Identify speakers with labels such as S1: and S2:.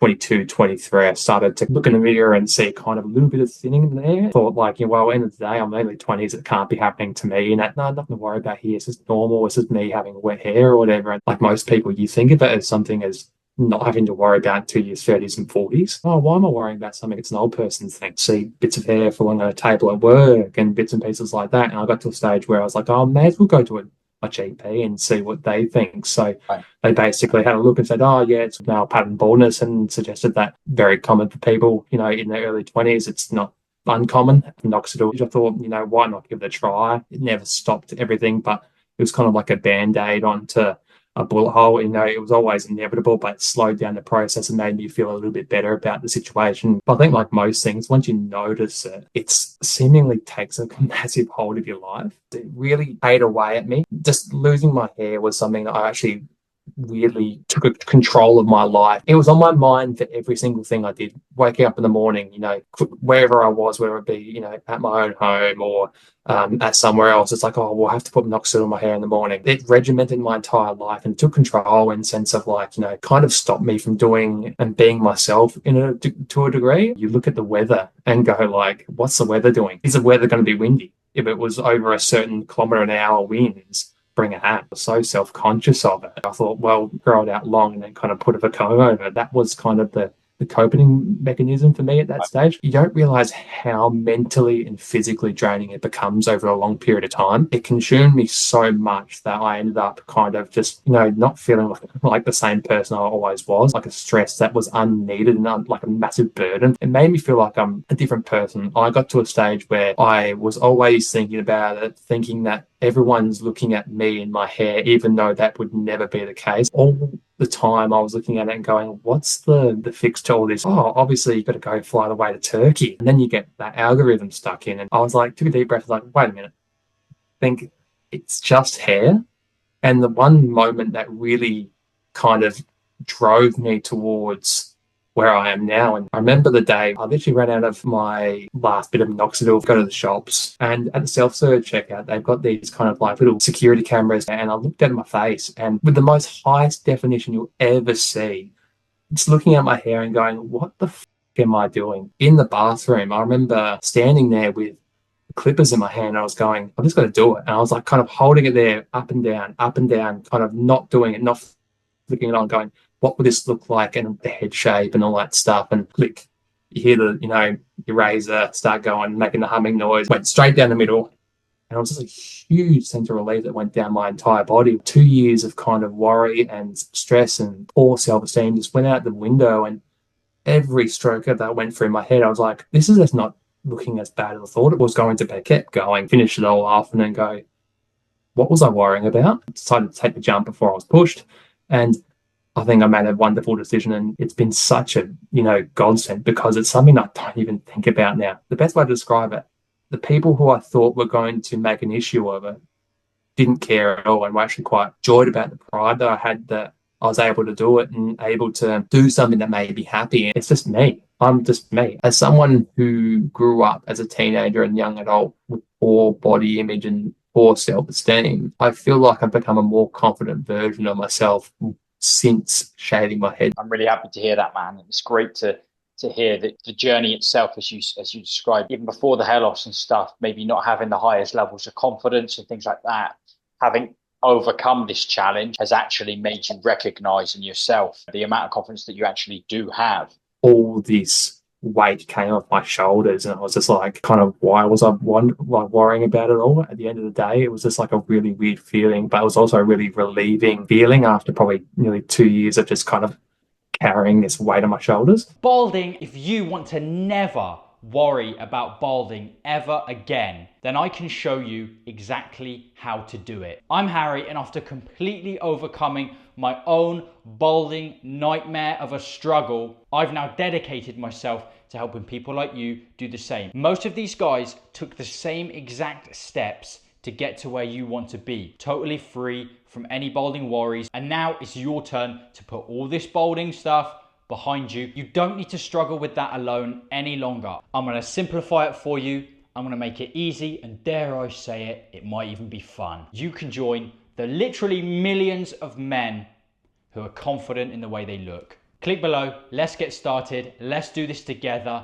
S1: 22, 23, I started to look in the mirror and see kind of a little bit of thinning in there. Thought like, well, at the end of the day, I'm only 20s. It can't be happening to me. And no, nothing to worry about here. It's just normal. It's just me having wet hair or whatever. And like most people, you think of it as something as not having to worry about until your 30s and 40s. Oh, why am I worrying about something? It's an old person's thing. See bits of hair falling on a table at work and bits and pieces like that. And I got to a stage where I was like, oh, I may as well go to a GP and see what they think. So they basically had a look and said, oh, yeah, it's male pattern baldness, and suggested that very common for people, in their early 20s. It's not uncommon. Minoxidil, which I thought, why not give it a try? It never stopped everything, but it was kind of like a band-aid onto a bullet hole. It was always inevitable, but it slowed down the process and made me feel a little bit better about the situation. But I think like most things, once you notice it, it seemingly takes a massive hold of your life. It really ate away at me. Just losing my hair was something that I actually weirdly took control of my life. It was on my mind for every single thing I did. Waking up in the morning, wherever I was, whether it be, at my own home or at somewhere else, it's like, oh, well, I have to put minoxidil in my hair in the morning. It regimented my entire life and took control in sense of like, kind of stopped me from doing and being myself to a degree. You look at the weather and go like, what's the weather doing? Is the weather going to be windy? If it was over a certain kilometre an hour winds, bring a hat. I was so self-conscious of it. I thought, well, grow it out long and then kind of put a comb over it. That was kind of the coping mechanism for me at that stage. You don't realize how mentally and physically draining it becomes over a long period of time. It consumed me so much that I ended up kind of just, not feeling like the same person I always was, like a stress that was unneeded and like a massive burden. It made me feel like I'm a different person. I got to a stage where I was always thinking about it, thinking that everyone's looking at me and my hair, even though that would never be the case. All the time I was looking at it and going, what's the fix to all this? Oh, obviously you got to go fly the way to Turkey. And then you get that algorithm stuck in. And I was like, took a deep breath, like, wait a minute. I think it's just hair. And the one moment that really kind of drove me towards where I am now. And I remember the day I literally ran out of my last bit of minoxidil, go to the shops, and at the self-serve checkout, they've got these kind of like little security cameras. And I looked at my face, and with the most highest definition you'll ever see, just looking at my hair and going, what the am I doing? In the bathroom, I remember standing there with clippers in my hand. I was going, I've just got to do it. And I was like kind of holding it there up and down, kind of not doing it, not flicking it on, going, what would this look like, and the head shape and all that stuff. And click, you hear the, your razor start going, making the humming noise, went straight down the middle. And it was just a huge sense of relief that went down my entire body. 2 years of kind of worry and stress and poor self-esteem just went out the window. And every stroke that went through my head, I was like, this is just not looking as bad as I thought it was going to be. Kept going, finished it all off, and then go, what was I worrying about? I decided to take the jump before I was pushed. And I think I made a wonderful decision, and it's been such a, godsend, because it's something I don't even think about now. The best way to describe it, the people who I thought were going to make an issue of it didn't care at all, and were actually quite joyed about the pride that I had that I was able to do it and able to do something that made me happy. It's just me. I'm just me. As someone who grew up as a teenager and young adult with poor body image and poor self-esteem, I feel like I've become a more confident version of myself since shaving my head.
S2: I'm really happy to hear that, man. It's great to hear that the journey itself, as you described, even before the hair loss and stuff, maybe not having the highest levels of confidence and things like that, having overcome this challenge has actually made you recognize in yourself the amount of confidence that you actually do have.
S1: All this weight came off my shoulders, and I was just like, kind of, why was I worrying about it all? At the end of the day, it was just like a really weird feeling, but it was also a really relieving feeling after probably nearly 2 years of just kind of carrying this weight on my shoulders.
S3: Balding, if you want to never worry about balding ever again, then I can show you exactly how to do it. I'm Harry, and after completely overcoming my own balding nightmare of a struggle, I've now dedicated myself to helping people like you do the same. Most of these guys took the same exact steps to get to where you want to be, totally free from any balding worries. And now it's your turn to put all this balding stuff behind you. You don't need to struggle with that alone any longer. I'm gonna simplify it for you. I'm gonna make it easy, and dare I say it, it might even be fun. You can join the literally millions of men who are confident in the way they look. Click below, let's get started, let's do this together.